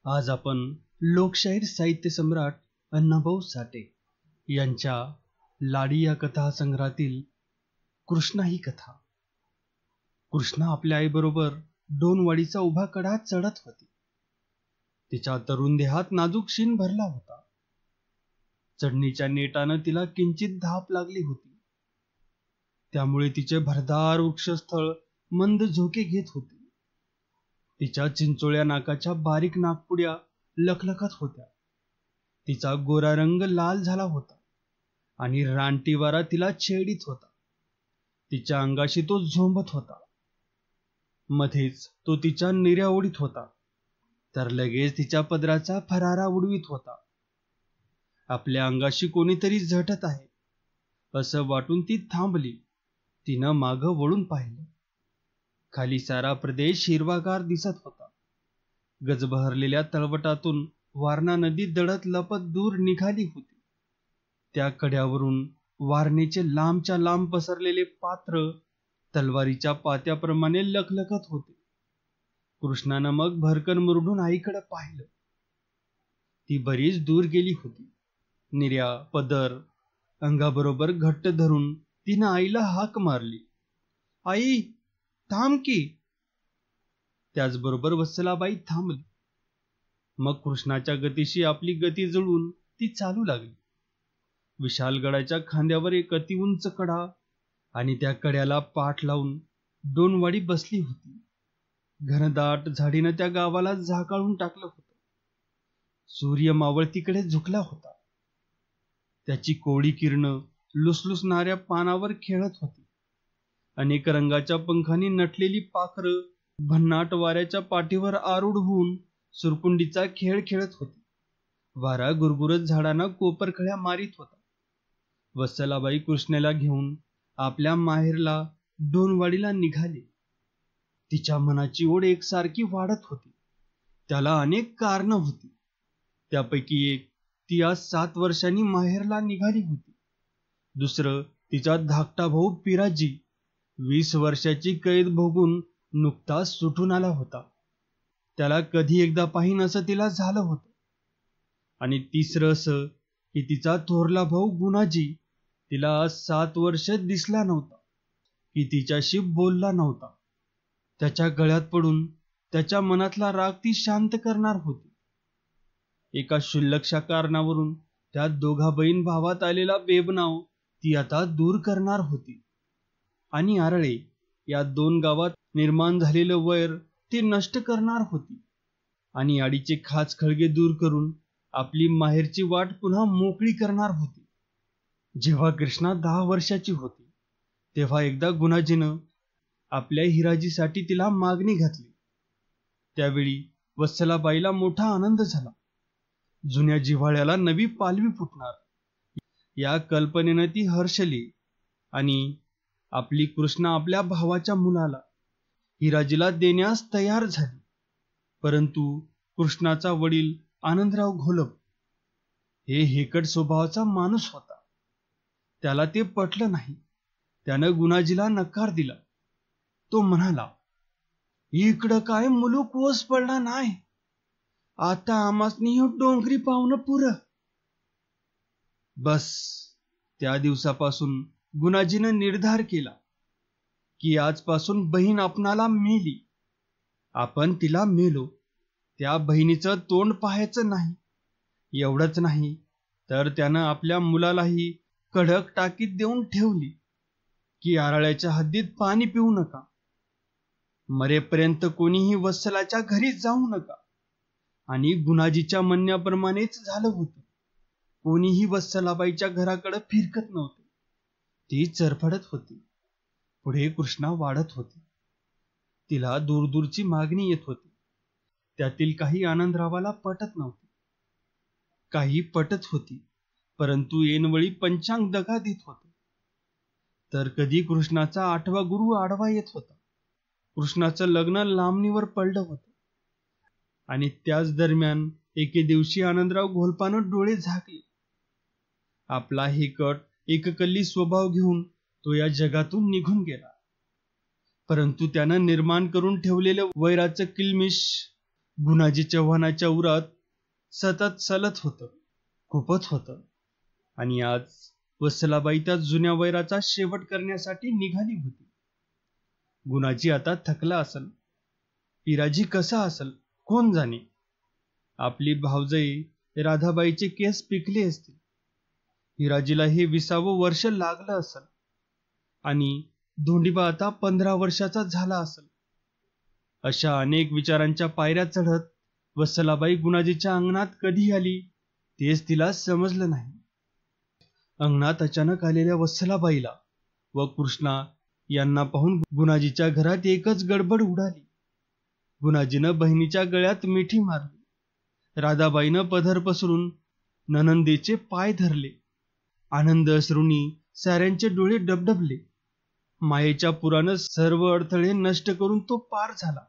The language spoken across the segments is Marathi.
आज आपण लोकशाहीर साहित्य सम्राट अण्णाभाऊ साठे यांच्या लाडी या कथासंग्रहातील कृष्णा ही कथा. कृष्णा आपल्या आईबरोबर डोनवाडीचा उभा कडा चढत होती. तिच्या तरुण देहात नाजूक शीन भरला होता. चढणीच्या नेटानं तिला किंचित धाप लागली होती. त्यामुळे तिचे भरदार वृक्षस्थळ मंद झोके घेत होते. तिच्या चिंचोळ्या नाकाच्या बारीक नाकपुड्या लखलखत होत्या. तिचा गोरा रंग लाल झाला होता आणि रानटी वारा तिला छेडीत होता. तिच्या अंगाशी तो झोंबत होता. मध्येच तो तिच्या निर्या ओढीत होता, तर लगेच तिच्या पदराचा फरारा उडवीत होता. आपल्या अंगाशी कोणीतरी झटत आहे असं वाटून ती थांबली. तिनं मागं वळून पाहिलं. खाली सारा प्रदेश हिरवागार दिसत होता. गजबहरलेल्या तळवटातून वारणा नदी दडत लपत दूर निघाली होती. त्या कड्यावरून वारणेचे लांबच्या लांब पसरलेले पात्र तलवारीच्या पात्याप्रमाणे लखलखत होते. कृष्णानं मग भरकन मुरडून आईकडे पाहिलं. ती बरीच दूर गेली होती. निर्या पदर अंगाबरोबर घट्ट धरून तिनं आईला हाक मारली, आई थांब की. त्याचबरोबर वत्सलाबाई थांबली. मग कृष्णाच्या गतीशी आपली गती जुळवून ती चालू लागली. विशालगडाच्या खांद्यावर एक अति उंच कडा आणि त्या कड्याला पाठ लावून डोनवाडी बसली होती. घनदाट झाडीनं त्या गावाला झाकाळून टाकलं होतं. सूर्य मावळतीकडे झुकला होता. त्याची कोवळी किरणं लुसलुसणाऱ्या पानावर खेळत होती. अनेक रंगाच्या पंखांनी नटलेली पाखरं भन्नाट वाऱ्याच्या पाठीवर आरूढ होऊन सुरकुंडीचा खेळ खेळत होती. वारा गुरगुरत झाडांना कोपरखळ्या मारीत होता. वत्सलाबाई कृष्णाला घेऊन आपल्या माहेरला डोनवाडीला निघाली. तिच्या मनाची ओढ एकसारखी वाढत होती. त्याला अनेक कारणं होती. त्यापैकी एक, ती आज 7 वर्षांनी माहेरला निघाली होती. दुसरं, तिचा धाकटा भाऊ पिराजी 20 वर्षाची कैद भोगून नुकताच सुटून आला होता. त्याला कधी एकदा पाहीन असं तिला झालं होतं. आणि तिसरं असं की तिचा थोरला भाऊ गुणाजी तिला आज 7 वर्ष दिसला नव्हता, की तिच्याशी बोलला नव्हता. त्याच्या गळ्यात पडून त्याच्या मनातला राग ती शांत करणार होती. एका क्षुल्लकशा कारणावरून त्या दोघा बहीण भावात आलेला बेबनाव ती आता दूर करणार होती. आणि आरळे या 2 गावात निर्माण झालेलं वैर ती नष्ट करणार होती. आणि आडीचे खाचखळगे दूर करून आपली माहेरची वाट पुन्हा मोकळी करणार होती. जेव्हा कृष्णा 10 वर्षाची होती तेव्हा एकदा गुणाजीनं आपल्या हिराजीसाठी तिला मागणी घातली. त्यावेळी वत्सलाबाईला मोठा आनंद झाला. जुन्या जिव्हाळ्याला नवी पालवी फुटणार या कल्पनेनं ती हर्षली. आणि आपली कृष्णा आपल्या भावाच्या मुलाला हिराजीला देण्यास तयार झाली. परंतु कृष्णाचा वडील आनंदराव घोलप हे हेकट स्वभावाचा माणूस होता. त्याला ते पटलं नाही. त्यानं गुणाजीला नकार दिला. तो म्हणाला, इकडं काय मुलूक ओस पडला नाही. आता आमासनी डोंगरी पाहुणं पुरं. बस त्या दिवसापासून गुणाजीनं निर्धार केला की आजपासून बहीण आपणाला मेली. आपण तिला मेलो. त्या बहिणीचं तोंड पाहायचं नाही. एवढंच नाही तर त्यानं आपल्या मुलालाही कडक टाकीत देऊन ठेवली की आरळ्याच्या हद्दीत पाणी पिऊ नका. मरेपर्यंत कोणीही वत्सलाच्या घरी जाऊ नका. आणि गुणाजीच्या म्हणण्याप्रमाणेच झालं होतं. कोणीही वत्सलाबाईच्या घराकडे फिरकत नव्हते. ती चरफडत होती. पुढे कृष्णा वाढत होती. तिला दूरदूरची मागणी येत होती. त्यातील काही आनंदरावाला पटत नव्हती. काही पटत होती, परंतु ऐनवेळी पंचांग दगा देत होते. तर कधी कृष्णाचा 8वा गुरु आडवा येत होता. कृष्णाचं लग्न लांबणीवर पडलं होतं. आणि त्याच दरम्यान एके दिवशी आनंदराव घोलपानं डोळे झाकले. आपला हेकट एककल्ली स्वभाव घेऊन तो या जगातून निघून गेला. परंतु त्यानं निर्माण करून ठेवलेलं वैराचं किल्मिश गुणाजी चव्हाणाच्या उरात सतत सलत होतं, खुपत होतं. आणि आज वत्सलाबाई त्या जुन्या वैराचा शेवट करण्यासाठी निघाली होती. गुणाजी आता थकला असल, पिराजी कसा असल कोण जाणे. आपली भावजई राधाबाईचे केस पिकले असतील. हिराजीला हे 20वं वर्ष लागलं असल आणि धोंडीबा आता 15 वर्षाचा झाला असल. अशा अनेक विचारांच्या पायऱ्या चढत वत्सलाबाई गुणाजीच्या अंगणात कधी आली तेच तिला समजलं नाही. अंगणात अचानक आलेल्या वत्सलाबाईला व कृष्णा यांना पाहून गुणाजीच्या घरात एकच गडबड उडाली. गुणाजीनं बहिणीच्या गळ्यात मिठी मारली. राधाबाईनं पदर पसरून ननंदेचे पाय धरले. आनंद अश्रूंनी साऱ्यांचे डोळे डबडबले. मायेच्या पुरानं सर्व अडथळे नष्ट करून तो पार झाला.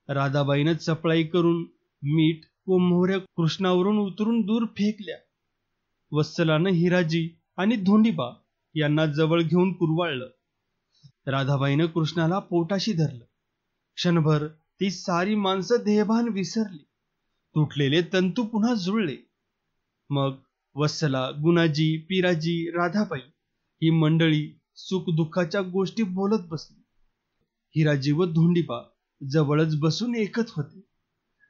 राधाबाईनं चपळाई करून मीठ व मोहऱ्या कृष्णावरून उतरून दूर फेकल्या. वत्सलानं हिराजी आणि धोंडीबा यांना जवळ घेऊन कुरवाळलं. राधाबाईनं कृष्णाला पोटाशी धरलं. क्षणभर ती सारी माणसं देहभान विसरली. तुटलेले तंतू पुन्हा जुळले. मग वत्सला, गुणाजी, पिराजी, राधाबाई ही मंडळी सुख दुःखाच्या गोष्टी बोलत बसली. हिराजी व धोंडीबा जवळच बसून ऐकत होते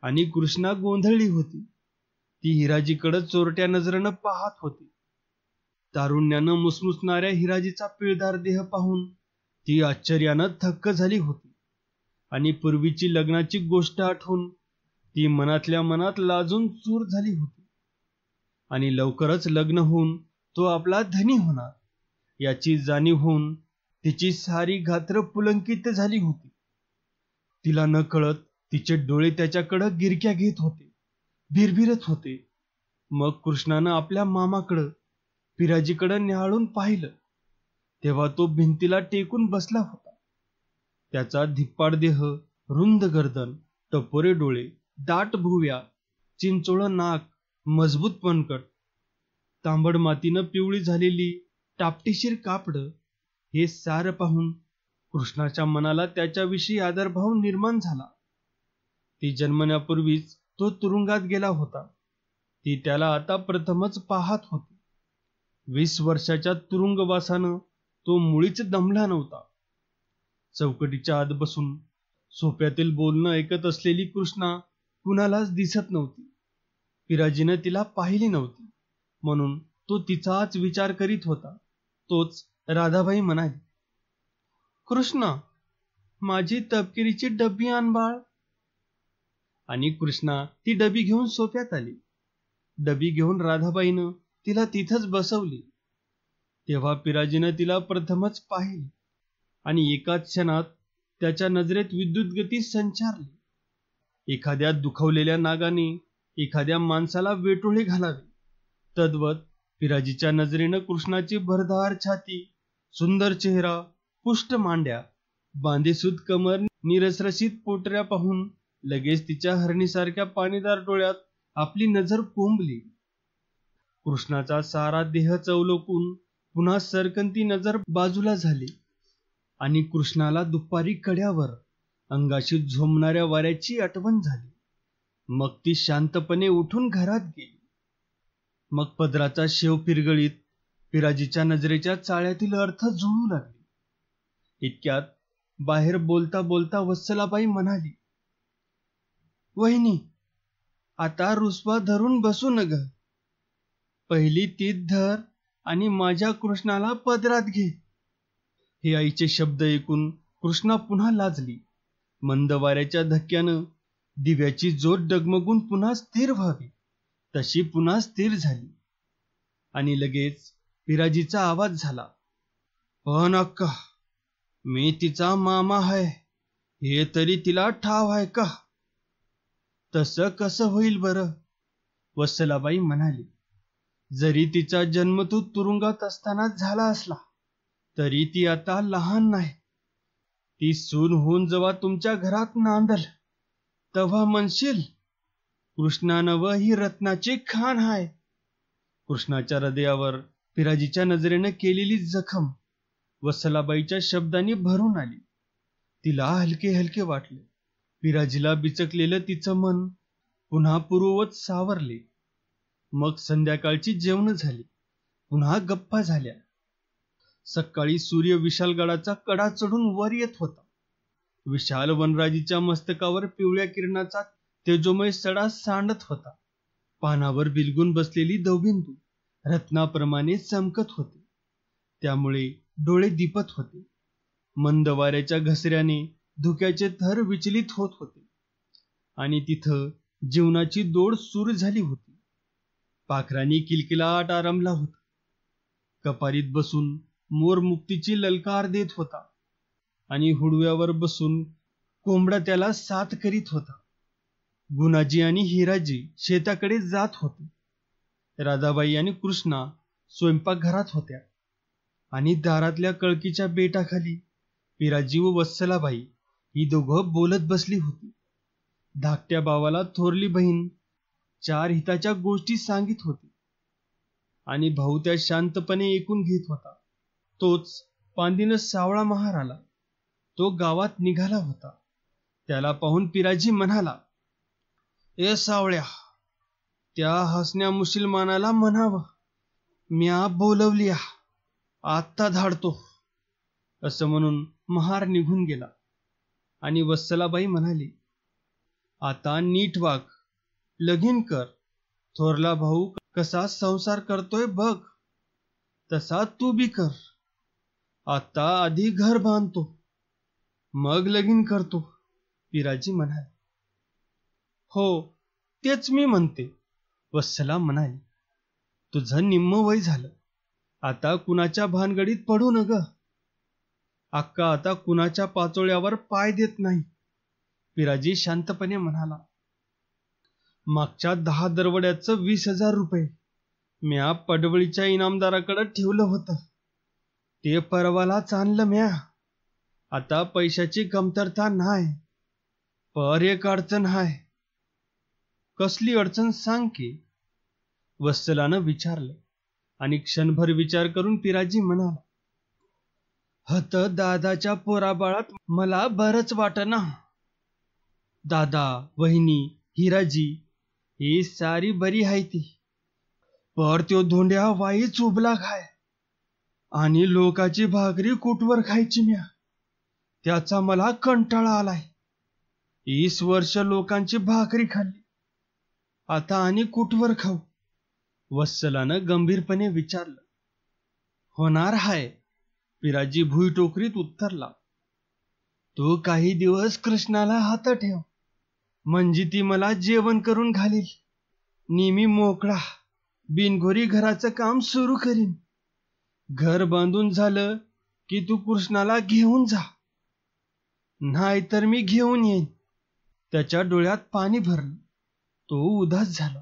आणि कृष्णा गोंधळली होती. ती हिराजीकडे चोरट्या नजरेनं पाहत होती. तारुण्यानं मुसमुसणाऱ्या हिराजीचा पिळदार देह पाहून ती आश्चर्यानं थक्क झाली होती आणि पूर्वीची लग्नाची गोष्ट आठवून ती मनातल्या मनात लाजून चूर झाली होती. आणि लवकरच लग्न होऊन तो आपला धनी होणार याची जाणीव होऊन तिची सारी गात्र पुलंकित झाली होती. तिला न कळत तिचे डोळे त्याच्याकडे गिरक्या घेत होते, भिरभिरत होते. मग कृष्णानं आपल्या मामाकडं, पिराजीकडं न्याहाळून पाहिलं तेव्हा तो भिंतीला टेकून बसला होता. त्याचा धिप्पाड देह, रुंद गर्दन, टपोरे डोळे, दाट भुवया, चिंचोळं नाक, मजबूत पणकट, तांबड मातीनं पिवळी झालेली टापटीशीर कापडं हे सारं पाहून कृष्णाच्या मनाला त्याच्याविषयी आदरभाव निर्माण झाला. ती जन्मण्यापूर्वीच तो तुरुंगात गेला होता. ती त्याला आता प्रथमच पाहत होती. 20 वर्षाच्या तुरुंगवासानं तो मुळीच दमला नव्हता. चौकटीच्या आत बसून सोफ्यातील बोलणं ऐकत असलेली कृष्णा कुणालाच दिसत नव्हती. पिराजीनं तिला पाहिली नव्हती म्हणून तो तिचाच विचार करीत होता. तोच राधाबाई म्हणाली, कृष्णा, माझी तपकिरीची डब्बी आण बाळ. आणि कृष्णा ती डबी घेऊन सोफ्यात आली. डबी घेऊन राधाबाईनं तिला तिथंच बसवली. तेव्हा पिराजीनं तिला प्रथमच पाहिली आणि एकाच क्षणात त्याच्या नजरेत विद्युत गती संचारली. एखाद्या दुखावलेल्या नागाने एखाद्या माणसाला वेटोळे घालावे तद्वत पिराजीच्या नजरेनं कृष्णाची भरधार छाती, सुंदर चेहरा, पुष्ट मांड्या, बांधेसूद कमर, निरसरशीत पोटऱ्या पाहून लगेच तिच्या हरणीसारख्या पाणीदार डोळ्यात आपली नजर कोंबली. कृष्णाचा सारा देह चौलोकून पुन्हा सरकंती नजर बाजूला झाली आणि कृष्णाला दुपारी कड्यावर अंगाशी झोंबणाऱ्या वाऱ्याची आठवण झाली. मग ती शांतपणे उठून घरात गेली. मग पदराचा शेव पिरगळीत पिराजीच्या नजरेच्या चाळ्यातील अर्थ जुळू लागले. इतक्यात बाहेर बोलता बोलता वत्सलाबाई म्हणाली, वहिनी, आता रुसवा धरून बसू न ग. पहिली तीत धर आणि माझ्या कृष्णाला पदरात घे. हे आईचे शब्द ऐकून कृष्णा पुन्हा लाजली. मंद वाऱ्याच्या धक्क्यानं दिव्याची ज्योत डगमगून पुन्हा स्थिर व्हावी तशी पुन्हा स्थिर झाली. आणि लगेच पिराजीचा आवाज झाला, पण अक्का, मी तिचा मामा आहे हे तरी तिला ठाव आहे का? तसं कसं होईल बरं? वत्सलाबाई म्हणाली, जरी तिचा जन्म तू तुरुंगात असताना झाला असला तरी ती आता लहान नाही. ती सून होऊन जेव्हा तुमच्या घरात नांदल तेव्हा म्हणशील, कृष्णानव ही रत्नाची खाण आहे. कृष्णाच्या हृदयावर पिराजीच्या नजरेनं केलेली जखम वत्सलाबाईच्या शब्दांनी भरून आली. तिला हलके हलके वाटले. पिराजीला बिचकलेलं तिचं मन पुन्हा पूर्ववत सावरले. मग संध्याकाळची जेवण झाली. पुन्हा गप्पा झाल्या. सकाळी सूर्य विशालगडाचा कडा चढून वर येत होता. विशाल वनराजीच्या मस्तकावर पिवळ्या किरणाचा तेजोमय सडा सांडत होता. पानावर बिलगून बसलेली दवबिंदू रत्नाप्रमाणे चमकत होते. त्यामुळे डोळे दिपत होते. मंद वाऱ्याच्या घसऱ्याने धुक्याचे थर विचलित होत होते आणि तिथं जीवनाची दोड सूर झाली होती. पाखरांनी किलकिलाट आरंभला होता. कपारीत बसून मोर मुक्तीची ललकार देत होता आणि हुडव्यावर बसून कोंबडा त्याला साथ करीत होता. गुणाजी आणि हिराजी शेताकडे जात होते. राधाबाई आणि कृष्णा स्वयंपाकघरात होत्या आणि दारातल्या कळकीच्या बेटाखाली पिराजी व वत्सलाबाई ही दोघं बोलत बसली होती. धाकट्या भावाला थोरली बहीण 4 हिताच्या गोष्टी सांगित होती आणि भाऊ त्या शांतपणे ऐकून घेत होता. तोच पांदीनं सावळा महार आला. तो गावात निघाला होता. त्याला पाहून पिराजी म्हणाला, ए सावळ्या, त्या हसण्या मुसलमानाला म्हणावं म्या बोलवली आत्ता धाडतो. असं म्हणून महार निघून गेला आणि वत्सलाबाई म्हणाली, आता नीट वाग, लगीन कर. थोरला भाऊ कसा संसार करतोय बघ, तसा तू बी कर. आता आधी घर बांधतो, मग लगीन करतो. पिराजी म्हणाले. हो, तेच मी म्हणते, वत्सला म्हणाली. तुझं निम्म वय झालं. आता कुणाच्या भानगडीत पडू न ग. अक्का आता कुणाच्या पाचोळ्यावर पाय देत नाही. पिराजी शांतपणे म्हणाला. मागच्या 10 दरवड्याचं 20,000 रुपये म्या पडवळीच्या इनामदाराकडे ठेवलं होतं. ते परवालाच आणलं म्या. आता पैशाची कमतरता नाही, पर एक अडचण आहे. कसली अडचण सांग की, वत्सलानं विचारलं आणि क्षणभर विचार करून पिराजी म्हणाला. हत दादाच्या पोराबाळात मला बरंच वाटना. दादा, वहिनी, हिराजी ही सारी बरी आहे ती, पर त्यो धोंड्या वाईच उबला खाय आणि लोकाची भाकरी कुटवर खायची म्या. त्याचा मला कंटाळा आलाय. 20 वर्ष लोकांची भाकरी खाल्ली, आता आणि कुटवर खाऊ. वत्सलानं गंभीरपणे विचारलं. होणार हाय, पिराजी भुईटोकरीत उत्तरला. तू काही दिवस कृष्णाला हात ठेव, म्हणजे ती मला जेवण करून घालील. नेहमी मोकळा बिनघोरी घराचं काम सुरू करीन. घर बांधून झालं की तू कृष्णाला घेऊन जा, नाहीतर मी घेऊन येईन. त्याच्या डोळ्यात पाणी भरलं. तो उदास झाला.